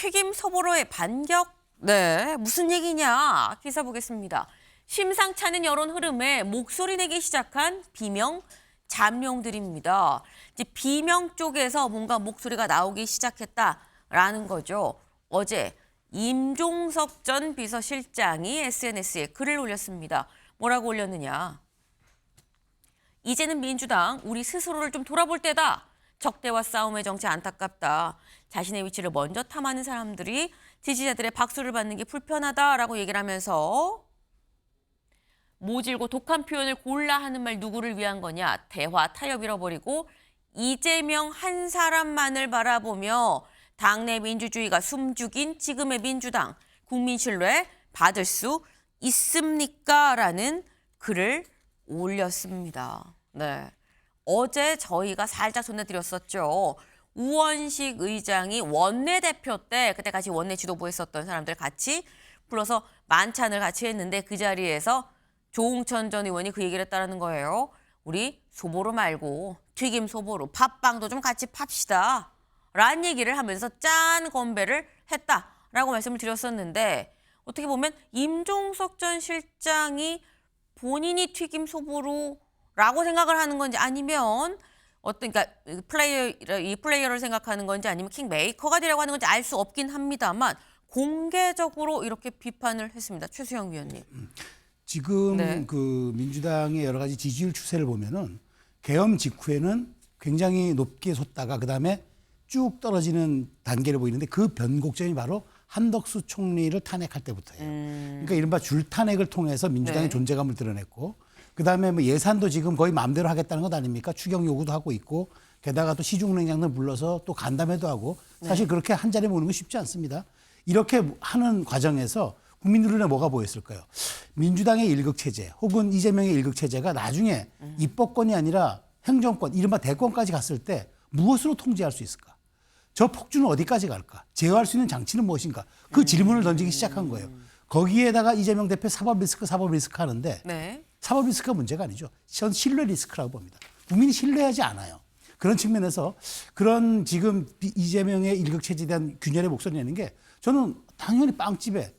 튀김 소보로의 반격? 네, 무슨 얘기냐? 기사 보겠습니다. 심상찮은 여론 흐름에 목소리 내기 시작한 비명 잠룡들입니다. 이제 비명 쪽에서 뭔가 목소리가 나오기 시작했다라는 거죠. 어제 임종석 전 비서실장이 SNS에 글을 올렸습니다. 뭐라고 올렸느냐? 이제는 민주당 우리 스스로를 좀 돌아볼 때다. 적대와 싸움의 정치 안타깝다. 자신의 위치를 먼저 탐하는 사람들이 지지자들의 박수를 받는 게 불편하다라고 얘기를 하면서 모질고 독한 표현을 골라 하는 말 누구를 위한 거냐. 대화 타협 잃어버리고 이재명 한 사람만을 바라보며 당내 민주주의가 숨죽인 지금의 민주당 국민 신뢰 받을 수 있습니까? 라는 글을 올렸습니다. 네. 어제 저희가 살짝 전해드렸었죠. 우원식 의장이 원내대표 때 그때 같이 원내 지도부에 있었던 사람들 같이 불러서 만찬을 같이 했는데 그 자리에서 조응천 전 의원이 그 얘기를 했다는 거예요. 우리 소보로 말고 튀김 소보로 팥빵도 좀 같이 팝시다. 라는 얘기를 하면서 짠 건배를 했다라고 말씀을 드렸었는데 어떻게 보면 임종석 전 실장이 본인이 튀김 소보로라고 생각을 하는 건지 아니면 어떤 그러니까 이 플레이어를 생각하는 건지 아니면 킹메이커가 되려고 하는 건지 알 수 없긴 합니다만 공개적으로 이렇게 비판을 했습니다. 최수영 위원님. 지금 네. 그 민주당의 여러 가지 지지율 추세를 보면은 계엄 직후에는 굉장히 높게 솟다가 그다음에 쭉 떨어지는 단계를 보이는데 그 변곡점이 바로 한덕수 총리를 탄핵할 때부터예요. 그러니까 이른바 줄탄핵을 통해서 민주당의 네. 존재감을 드러냈고 그다음에 뭐 예산도 지금 거의 마음대로 하겠다는 것 아닙니까? 추경 요구도 하고 있고 게다가 또 시중은행장들 불러서 또 간담회도 하고 사실 그렇게 한 자리에 모는 건 쉽지 않습니다. 이렇게 하는 과정에서 국민 눈에 뭐가 보였을까요? 민주당의 일극체제 혹은 이재명의 일극체제가 나중에 입법권이 아니라 행정권, 이른바 대권까지 갔을 때 무엇으로 통제할 수 있을까? 저 폭주는 어디까지 갈까? 제어할 수 있는 장치는 무엇인가? 그 질문을 던지기 시작한 거예요. 거기에다가 이재명 대표 사법 리스크 하는데 네. 사법 리스크가 문제가 아니죠. 전 신뢰 리스크라고 봅니다. 국민이 신뢰하지 않아요. 그런 측면에서 그런 지금 이재명의 일극체제에 대한 균열의 목소리 내는 게 저는 당연히 빵집에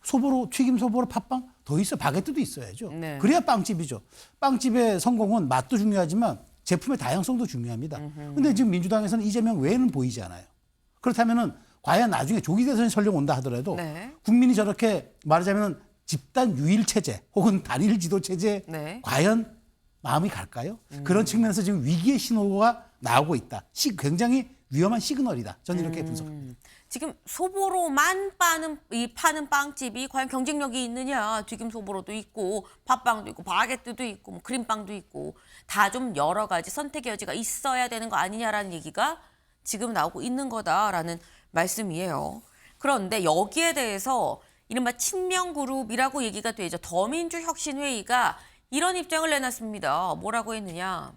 소보로 튀김 소보로 팥빵 더 있어 바게트도 있어야죠. 네. 그래야 빵집이죠. 빵집의 성공은 맛도 중요하지만 제품의 다양성도 중요합니다. 그런데 지금 민주당에서는 이재명 외에는 보이지 않아요. 그렇다면은 과연 나중에 조기 대선이 설령 온다 하더라도 네. 국민이 저렇게 말하자면 집단 유일 체제 혹은 단일 지도 체제 네. 과연 마음이 갈까요? 그런 측면에서 지금 위기의 신호가 나오고 있다. 굉장히 위험한 시그널이다. 저는 이렇게 분석합니다. 지금 소보로만 파는 빵집이 과연 경쟁력이 있느냐. 튀김 소보로도 있고 팥빵도 있고 바게트도 있고 뭐 크림빵도 있고 다 좀 여러 가지 선택의 여지가 있어야 되는 거 아니냐라는 얘기가 지금 나오고 있는 거다라는 말씀이에요. 그런데 여기에 대해서 이른바 친명그룹이라고 얘기가 되죠. 더민주혁신회의가 이런 입장을 내놨습니다. 뭐라고 했느냐.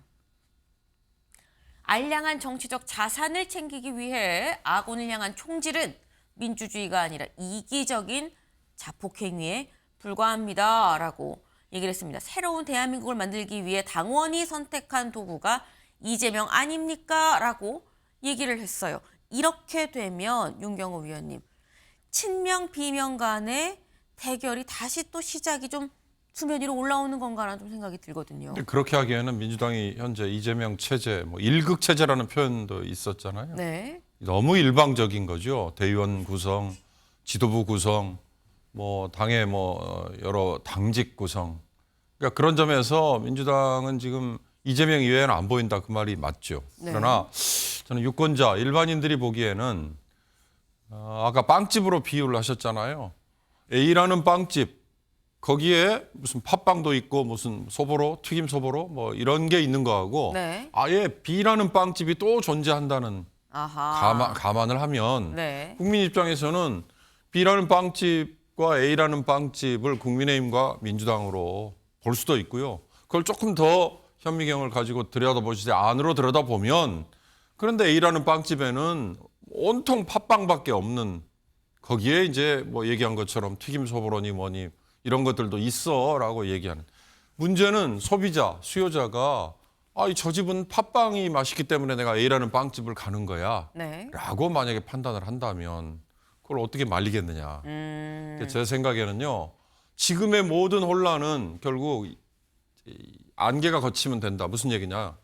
알량한 정치적 자산을 챙기기 위해 아군을 향한 총질은 민주주의가 아니라 이기적인 자폭행위에 불과합니다. 라고 얘기를 했습니다. 새로운 대한민국을 만들기 위해 당원이 선택한 도구가 이재명 아닙니까? 라고 얘기를 했어요. 이렇게 되면 윤경호 위원님, 친명 비명 간의 대결이 다시 또 시작이 좀 수면 위로 올라오는 건가라는 좀 생각이 들거든요. 그렇게 하기에는 민주당이 현재 이재명 체제, 뭐 일극 체제라는 표현도 있었잖아요. 네. 너무 일방적인 거죠. 대의원 구성, 지도부 구성, 뭐 당의 뭐 여러 당직 구성. 그러니까 그런 점에서 민주당은 지금 이재명 이외에는 안 보인다 그 말이 맞죠. 네. 그러나 저는 유권자 일반인들이 보기에는 아까 빵집으로 비유를 하셨잖아요. A라는 빵집. 거기에 무슨 팥빵도 있고 무슨 소보로, 튀김 소보로 뭐 이런 게 있는 거하고 네. 아예 B라는 빵집이 또 존재한다는 아하. 감안을 하면 네. 국민 입장에서는 B라는 빵집과 A라는 빵집을 국민의힘과 민주당으로 볼 수도 있고요. 그걸 조금 더 현미경을 가지고 들여다보시되 안으로 들여다보면 그런데 A라는 빵집에는 온통 팥빵밖에 없는 거기에 이제 뭐 얘기한 것처럼 튀김 소보로니 뭐니 이런 것들도 있어라고 얘기하는. 문제는 소비자, 수요자가 저 집은 팥빵이 맛있기 때문에 내가 A라는 빵집을 가는 거야. 네. 라고 만약에 판단을 한다면 그걸 어떻게 말리겠느냐. 제 생각에는요. 지금의 모든 혼란은 결국 안개가 걷히면 된다. 무슨 얘기냐.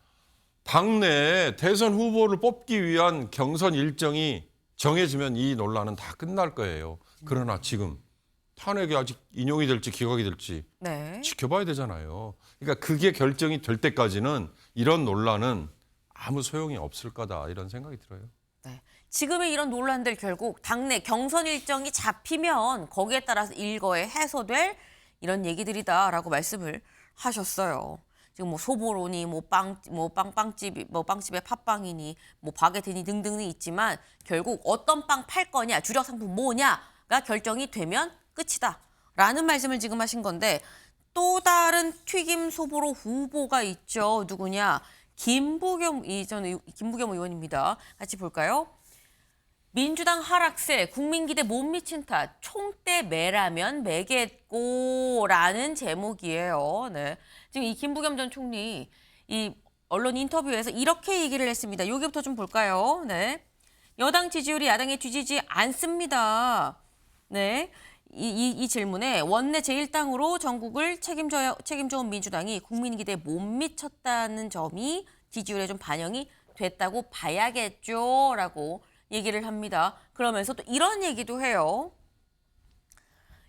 당내에 대선 후보를 뽑기 위한 경선 일정이 정해지면 이 논란은 다 끝날 거예요. 그러나 지금 탄핵이 아직 인용이 될지 기각이 될지 네. 지켜봐야 되잖아요. 그러니까 그게 결정이 될 때까지는 이런 논란은 아무 소용이 없을 거다 이런 생각이 들어요. 네. 지금의 이런 논란들 결국 당내 경선 일정이 잡히면 거기에 따라서 일거에 해소될 이런 얘기들이다라고 말씀을 하셨어요. 지금 뭐 소보로니 빵집이 빵집의 팥빵이니 바게트니 등등이 있지만 결국 어떤 빵 팔 거냐, 주력 상품 뭐냐가 결정이 되면 끝이다라는 말씀을 지금 하신 건데 또 다른 튀김 소보로 후보가 있죠. 누구냐? 김부겸 의원입니다. 같이 볼까요? 민주당 하락세, 국민기대 못 미친 탓, 총대 매라면 매겠고라는 제목이에요. 네. 지금 이 김부겸 전 총리 이 언론 인터뷰에서 이렇게 얘기를 했습니다. 여기부터 좀 볼까요? 네. 여당 지지율이 야당에 뒤지지 않습니다. 네. 이 질문에 원내 제1당으로 전국을 책임져온 민주당이 국민기대에 못 미쳤다는 점이 지지율에 좀 반영이 됐다고 봐야겠죠라고 얘기를 합니다. 그러면서 또 이런 얘기도 해요.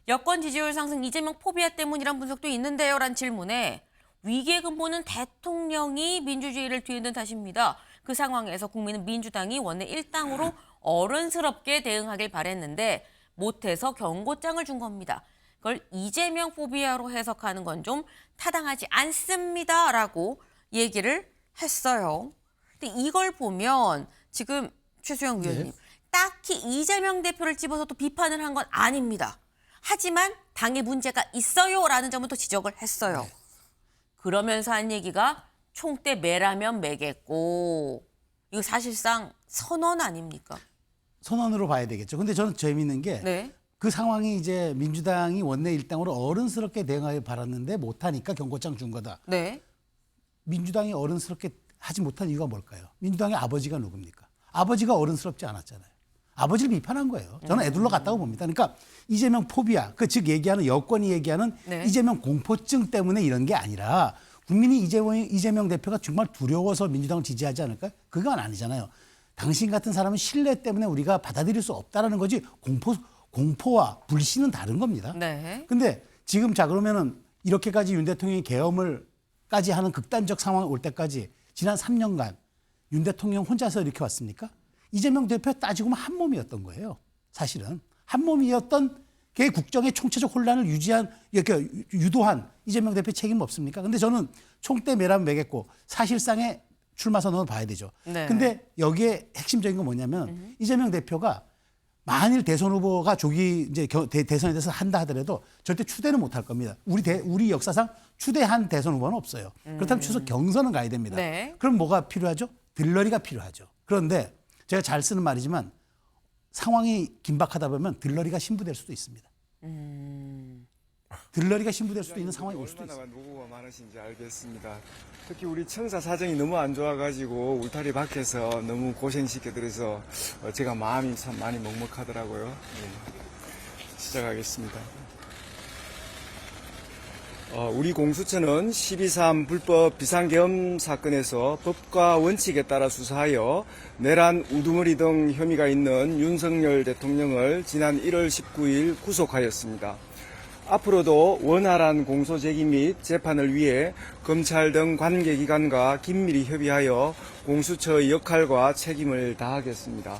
여권 지지율 상승 이재명 포비아 때문이란 분석도 있는데요. 라는 질문에 위기의 근본은 대통령이 민주주의를 뒤흔든 탓입니다. 그 상황에서 국민은 민주당이 원내 1당으로 어른스럽게 대응하길 바랬는데 못해서 경고장을 준 겁니다. 그걸 이재명 포비아로 해석하는 건 좀 타당하지 않습니다. 라고 얘기를 했어요. 근데 이걸 보면 지금 최수영 위원님, 딱히 이재명 대표를 집어서 또 비판을 한 건 아닙니다. 하지만 당에 문제가 있어요라는 점은 또 지적을 했어요. 그러면서 한 얘기가 총대 매라면 매겠고 이거 사실상 선언 아닙니까? 선언으로 봐야 되겠죠. 근데 저는 재미있는 게 네. 그 상황이 이제 민주당이 원내 일당으로 어른스럽게 대응하길 바랐는데 못하니까 경고장 준 거다. 네. 민주당이 어른스럽게 하지 못한 이유가 뭘까요? 민주당의 아버지가 누굽니까? 아버지가 어른스럽지 않았잖아요. 아버지를 비판한 거예요. 저는 애둘러 갔다고 봅니다. 그러니까 이재명 포비아, 즉 얘기하는 여권이 얘기하는 네. 이재명 공포증 때문에 이런 게 아니라 국민이 이재명 대표가 정말 두려워서 민주당을 지지하지 않을까요? 그건 아니잖아요. 당신 같은 사람은 신뢰 때문에 우리가 받아들일 수 없다라는 거지 공포와 불신은 다른 겁니다. 네. 근데 지금 자 그러면은 이렇게까지 윤 대통령이 계엄을까지 하는 극단적 상황이 올 때까지 지난 3년간 윤 대통령 혼자서 이렇게 왔습니까? 이재명 대표 따지고 보면 한 몸이었던 거예요. 사실은 한 몸이었던 게 국정의 총체적 혼란을 이렇게 유도한 이재명 대표 책임 없습니까? 근데 저는 총대 매라면 매겠고 사실상의 출마 선언을 봐야 되죠. 네. 근데 여기에 핵심적인 건 뭐냐면 이재명 대표가 만일 대선 후보가 조기 이제 대선에 대해서 한다 하더라도 절대 추대는 못할 겁니다. 우리 역사상 추대한 대선 후보는 없어요. 그렇다면 추석 경선은 가야 됩니다. 네. 그럼 뭐가 필요하죠? 들러리가 필요하죠. 그런데 제가 잘 쓰는 말이지만 상황이 긴박하다 보면 들러리가 신부될 수도 있습니다. 들러리가 신부될 수도 있는 상황이 올 수도 있습니다. 얼마나 노고가 많으신지 알겠습니다. 특히 우리 청사 사정이 너무 안 좋아가지고 울타리 밖에서 너무 고생시켜드려서 제가 마음이 참 많이 먹먹하더라고요. 네. 시작하겠습니다. 우리 공수처는 12.3 불법 비상계엄 사건에서 법과 원칙에 따라 수사하여 내란, 우두머리 등 혐의가 있는 윤석열 대통령을 지난 1월 19일 구속하였습니다. 앞으로도 원활한 공소 제기 및 재판을 위해 검찰 등 관계기관과 긴밀히 협의하여 공수처의 역할과 책임을 다하겠습니다.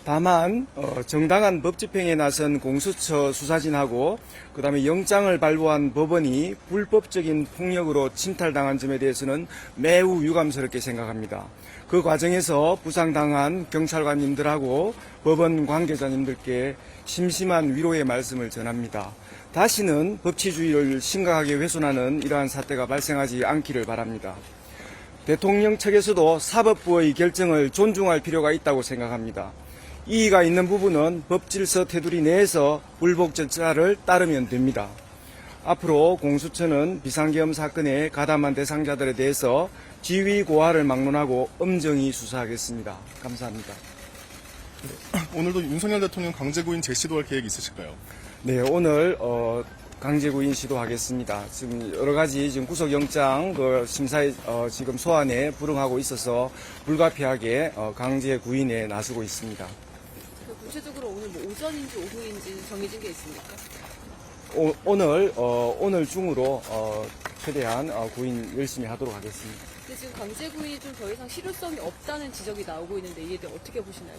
다만 정당한 법 집행에 나선 공수처 수사진하고 그다음에 영장을 발부한 법원이 불법적인 폭력으로 침탈당한 점에 대해서는 매우 유감스럽게 생각합니다. 그 과정에서 부상당한 경찰관님들하고 법원 관계자님들께 심심한 위로의 말씀을 전합니다. 다시는 법치주의를 심각하게 훼손하는 이러한 사태가 발생하지 않기를 바랍니다. 대통령 측에서도 사법부의 결정을 존중할 필요가 있다고 생각합니다. 이의가 있는 부분은 법질서 테두리 내에서 불복 절차를 따르면 됩니다. 앞으로 공수처는 비상계엄 사건에 가담한 대상자들에 대해서 지위 고하를 막론하고 엄정히 수사하겠습니다. 감사합니다. 오늘도 윤석열 대통령 강제구인 재시도할 계획이 있으실까요? 네, 오늘 강제구인 시도하겠습니다. 지금 여러 가지 지금 구속영장 심사에 지금 소환에 불응하고 있어서 불가피하게 강제구인에 나서고 있습니다. 구체적으로 오늘 뭐 오전인지 오후인지 정해진 게 있습니까? 오늘 중으로 최대한 구인 열심히 하도록 하겠습니다. 근데 지금 강제구인이 좀 더 이상 실효성이 없다는 지적이 나오고 있는데 이에 대해 어떻게 보시나요?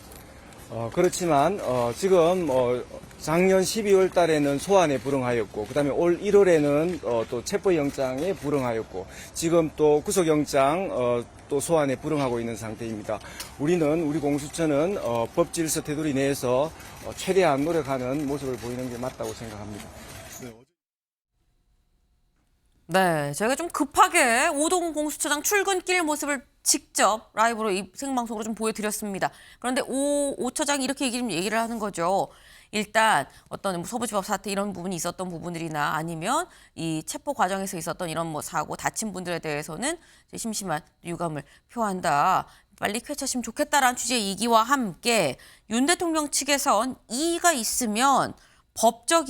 그렇지만 지금 작년 12월 달에는 소환에 불응하였고 그다음에 올 1월에는 또 체포영장에 불응하였고 지금 또 구속영장 또 소환에 불응하고 있는 상태입니다. 우리 공수처는 법질서 테두리 내에서 최대한 노력하는 모습을 보이는 게 맞다고 생각합니다. 네, 저희가 좀 급하게 오동 공수처장 출근길 모습을 직접 라이브로 생방송으로 좀 보여드렸습니다. 그런데 오 처장이 이렇게 얘기를 하는 거죠. 일단 어떤 서부지법 사태 이런 부분이 있었던 부분들이나 아니면 이 체포 과정에서 있었던 이런 뭐 사고 다친 분들에 대해서는 심심한 유감을 표한다. 빨리 쾌차시면 좋겠다라는 취지의 이기와 함께 윤 대통령 측에선 이의가 있으면 법적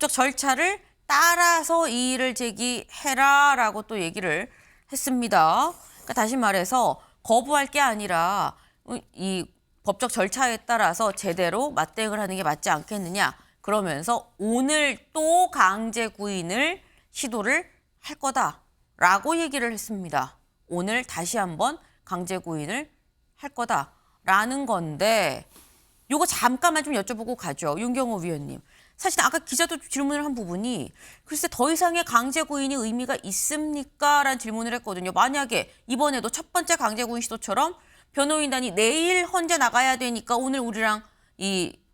절차를 따라서 이의를 제기해라라고 또 얘기를 했습니다. 그러니까 다시 말해서 거부할 게 아니라 이 법적 절차에 따라서 제대로 맞대응을 하는 게 맞지 않겠느냐. 그러면서 오늘 또 강제 구인을 시도를 할 거다라고 얘기를 했습니다. 오늘 다시 한번 강제 구인을 할 거다라는 건데 요거 잠깐만 좀 여쭤보고 가죠. 윤경호 위원님. 사실 아까 기자도 질문을 한 부분이 글쎄 더 이상의 강제 구인이 의미가 있습니까? 라는 질문을 했거든요. 만약에 이번에도 첫 번째 강제 구인 시도처럼 변호인단이 내일 헌재 나가야 되니까 오늘 우리랑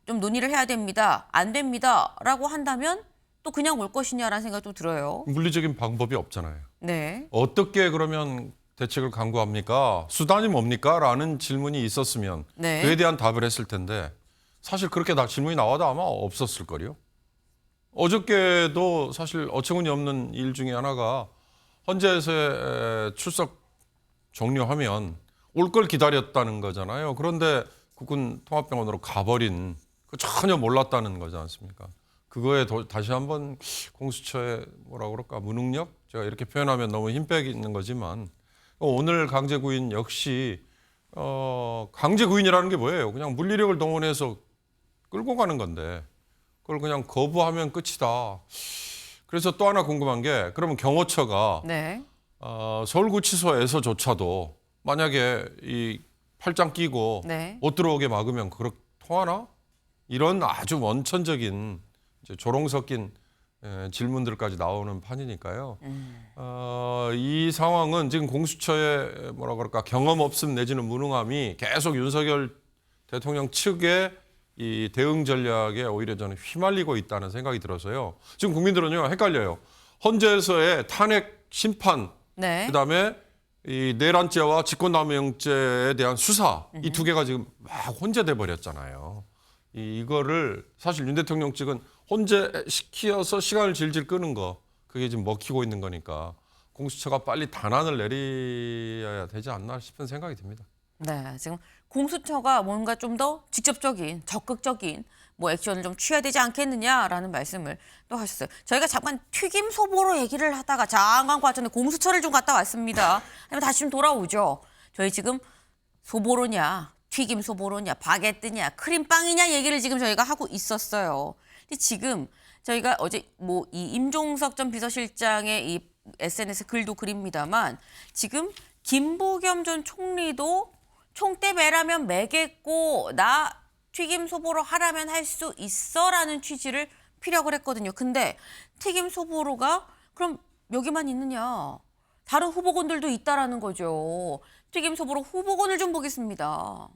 좀 논의를 해야 됩니다. 안 됩니다. 라고 한다면 또 그냥 올 것이냐라는 생각도 들어요. 물리적인 방법이 없잖아요. 네. 어떻게 그러면 대책을 강구합니까? 수단이 뭡니까? 라는 질문이 있었으면 네. 그에 대한 답을 했을 텐데 사실 그렇게 질문이 나와도 아마 없었을 거요. 어저께도 사실 어처구니 없는 일 중에 하나가 헌재에서 출석 종료하면 올 걸 기다렸다는 거잖아요. 그런데 국군 통합병원으로 가버린 전혀 몰랐다는 거지 않습니까? 그거에 다시 한번 공수처의 무능력? 제가 이렇게 표현하면 너무 힘 빼기는 거지만 오늘 강제구인 역시 강제구인이라는 게 뭐예요? 그냥 물리력을 동원해서 끌고 가는 건데 그걸 그냥 거부하면 끝이다. 그래서 또 하나 궁금한 게 그러면 경호처가 네. 서울구치소에서조차도 만약에 이 팔짱 끼고 네. 못 들어오게 막으면 그렇게 통하나? 이런 아주 원천적인 조롱 섞인 질문들까지 나오는 판이니까요. 이 상황은 지금 공수처의 경험 없음 내지는 무능함이 계속 윤석열 대통령 측의 이 대응 전략에 오히려 저는 휘말리고 있다는 생각이 들어서요. 지금 국민들은요 헷갈려요. 헌재에서의 탄핵 심판, 네. 그다음에 이 내란죄와 직권남용죄에 대한 수사 이 두 개가 지금 막 혼재돼 버렸잖아요. 이거를 사실 윤 대통령 측은 혼재시켜서 시간을 질질 끄는 거 그게 지금 먹히고 있는 거니까 공수처가 빨리 단안을 내려야 되지 않나 싶은 생각이 듭니다. 네, 지금 공수처가 뭔가 좀 더 직접적인, 적극적인 액션을 좀 취해야 되지 않겠느냐라는 말씀을 또 하셨어요. 저희가 잠깐 튀김 소보로 얘기를 하다가 잠깐 과전에 공수처를 좀 갔다 왔습니다. 다시 좀 돌아오죠. 저희 지금 소보로냐, 튀김 소보로냐, 바게트냐, 크림빵이냐 얘기를 지금 저희가 하고 있었어요. 근데 지금 저희가 어제 이 임종석 전 비서실장의 이 SNS 글도 그립니다만 지금 김부겸 전 총리도 총대 매라면 매겠고 나 튀김 소보로 하라면 할 수 있어라는 취지를 피력을 했거든요. 근데 튀김 소보로가 그럼 여기만 있느냐? 다른 후보군들도 있다라는 거죠. 튀김 소보로 후보군을 좀 보겠습니다.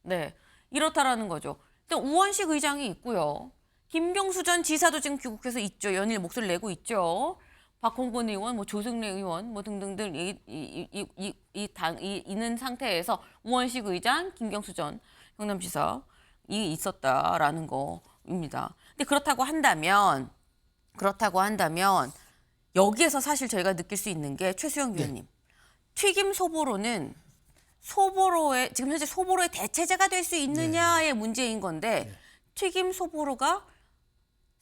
네, 이렇다라는 거죠. 일단 우원식 의장이 있고요. 김경수 전 지사도 지금 귀국해서 있죠. 연일 목소리를 내고 있죠. 박홍근 의원, 조승래 의원, 등등등 있는 상태에서 우원식 의장, 김경수 전 경남지사 이 있었다라는 거입니다. 근데 그렇다고 한다면 여기에서 사실 저희가 느낄 수 있는 게 최수영 위원님, 튀김 소보로는 소보로의 지금 현재 소보로의 대체제가 될 수 있느냐의 문제인 건데 튀김 소보로가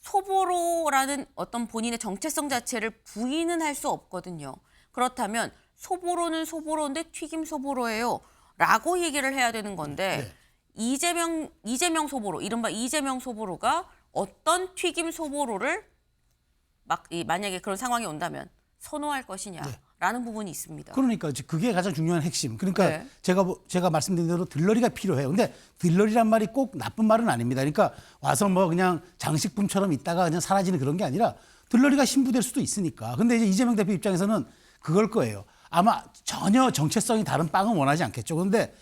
소보로라는 어떤 본인의 정체성 자체를 부인은 할 수 없거든요. 그렇다면 소보로는 소보로인데 튀김 소보로예요. 라고 얘기를 해야 되는 건데 이재명 소보로, 이른바 이재명 소보로가 어떤 튀김 소보로를 만약에 그런 상황이 온다면 선호할 것이냐라는 부분이 있습니다. 그러니까 그게 가장 중요한 핵심. 그러니까 네. 제가 말씀드린 대로 들러리가 필요해요. 근데 들러리란 말이 꼭 나쁜 말은 아닙니다. 그러니까 와서 뭐 그냥 장식품처럼 있다가 그냥 사라지는 그런 게 아니라 들러리가 신부될 수도 있으니까. 근데 이제 이재명 대표 입장에서는 그걸 거예요. 아마 전혀 정체성이 다른 빵은 원하지 않겠죠. 그런데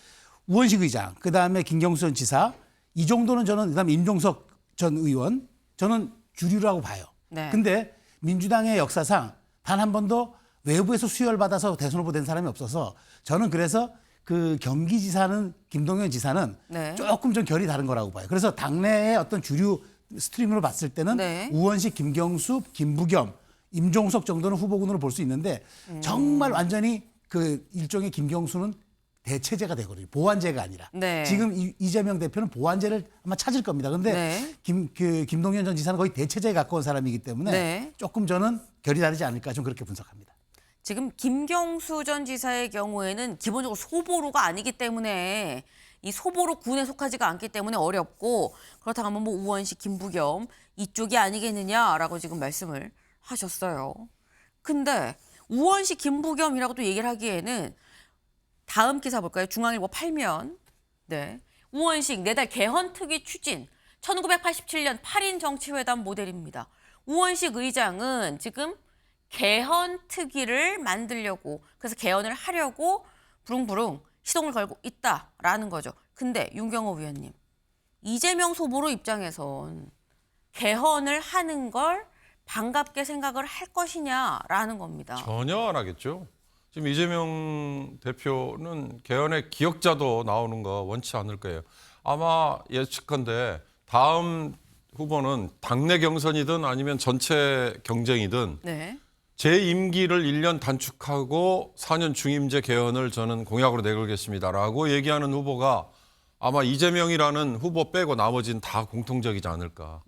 우원식 의장, 그다음에 김경수 전 지사, 이 정도는 저는 그다음에 임종석 전 의원, 저는 주류라고 봐요. 네. 근데 민주당의 역사상 단 한 번도 외부에서 수혈받아서 대선 후보 된 사람이 없어서 저는 그래서 그 경기지사는 김동연 지사는 네. 조금 좀 결이 다른 거라고 봐요. 그래서 당내의 어떤 주류 스트림으로 봤을 때는 네. 우원식, 김경수, 김부겸, 임종석 정도는 후보군으로 볼 수 있는데 정말 완전히 그 일종의 김경수는 대체제가 되거든요. 보완제가 아니라. 네. 지금 이재명 대표는 보완제를 아마 찾을 겁니다. 그런데 네. 김동연 전 지사는 거의 대체제에 가까운 사람이기 때문에 네. 조금 저는 결이 다르지 않을까 좀 그렇게 분석합니다. 지금 김경수 전 지사의 경우에는 기본적으로 소보로가 아니기 때문에 이 소보로 군에 속하지가 않기 때문에 어렵고 그렇다고 하면 뭐 우원식, 김부겸 이쪽이 아니겠느냐라고 지금 말씀을 하셨어요. 근데 우원식, 김부겸이라고 또 얘기를 하기에는 다음 기사 볼까요? 중앙일보 8면. 네. 우원식 내달 개헌 특위 추진. 1987년 8인 정치회담 모델입니다. 우원식 의장은 지금 개헌 특위를 만들려고 그래서 개헌을 하려고 부릉부릉 시동을 걸고 있다라는 거죠. 근데 윤경호 위원님, 이재명 소보로 입장에선 개헌을 하는 걸 반갑게 생각을 할 것이냐라는 겁니다. 전혀 안 하겠죠. 지금 이재명 대표는 개헌의 기억자도 나오는 거 원치 않을 거예요. 아마 예측컨대 다음 후보는 당내 경선이든 아니면 전체 경쟁이든 네. 제 임기를 1년 단축하고 4년 중임제 개헌을 저는 공약으로 내걸겠습니다라고 얘기하는 후보가 아마 이재명이라는 후보 빼고 나머지는 다 공통적이지 않을까.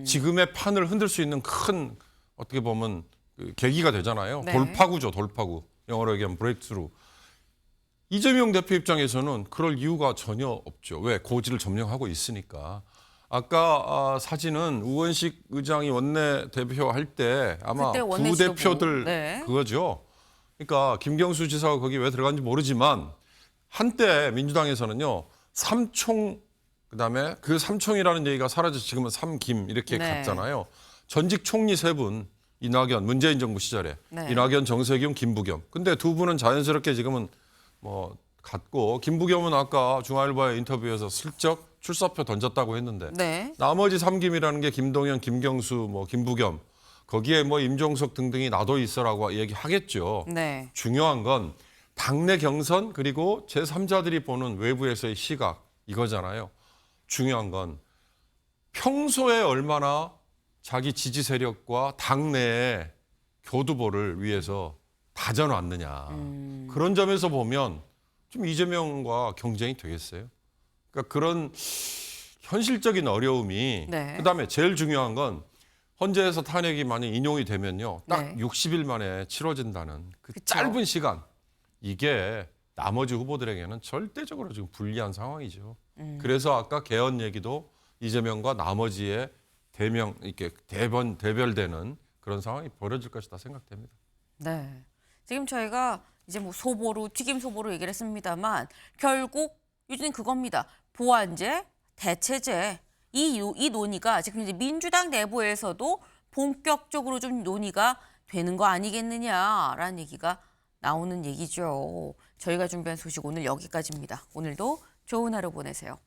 지금의 판을 흔들 수 있는 큰 어떻게 보면 그 계기가 되잖아요. 네. 돌파구죠, 돌파구. 영어로 얘기하면 브레이크스루. 이재명 대표 입장에서는 그럴 이유가 전혀 없죠. 왜? 고지를 점령하고 있으니까. 아까 사진은 우원식 의장이 원내 대표 할 때 아마 그때 원내 부대표들 네. 그거죠. 그러니까 김경수 지사가 거기 왜 들어간지 모르지만 한때 민주당에서는요. 삼총 그다음에 그 삼총이라는 얘기가 사라져 지금은 삼김 이렇게 네. 갔잖아요. 전직 총리 세 분. 이낙연 문재인 정부 시절에 네. 이낙연, 정세균, 김부겸. 근데 두 분은 자연스럽게 지금은 뭐 갔고 김부겸은 아까 중앙일보의 인터뷰에서 슬쩍 출사표 던졌다고 했는데 네. 나머지 3김이라는 게 김동연, 김경수, 뭐 김부겸 거기에 뭐 임종석 등등이 나도 있어라고 얘기하겠죠. 네. 중요한 건 당내 경선 그리고 제3자들이 보는 외부에서의 시각 이거잖아요. 중요한 건 평소에 얼마나 자기 지지 세력과 당내의 교두보를 위해서 다져놨느냐. 그런 점에서 보면 좀 이재명과 경쟁이 되겠어요. 그러니까 그런 현실적인 어려움이 네. 그다음에 제일 중요한 건 헌재에서 탄핵이 만약 인용이 되면요. 딱 네. 60일 만에 치러진다는 그 그쵸. 짧은 시간. 이게 나머지 후보들에게는 절대적으로 지금 불리한 상황이죠. 그래서 아까 개헌 얘기도 이재명과 나머지의 대명 이렇게 대별되는 그런 상황이 벌어질 것이다 생각됩니다. 네. 지금 저희가 이제 뭐 소보로, 튀김 소보로 얘기를 했습니다만 결국 요즘은 그겁니다. 보완제, 대체제 이 논의가 지금 이제 민주당 내부에서도 본격적으로 좀 논의가 되는 거 아니겠느냐라는 얘기가 나오는 얘기죠. 저희가 준비한 소식 오늘 여기까지입니다. 오늘도 좋은 하루 보내세요.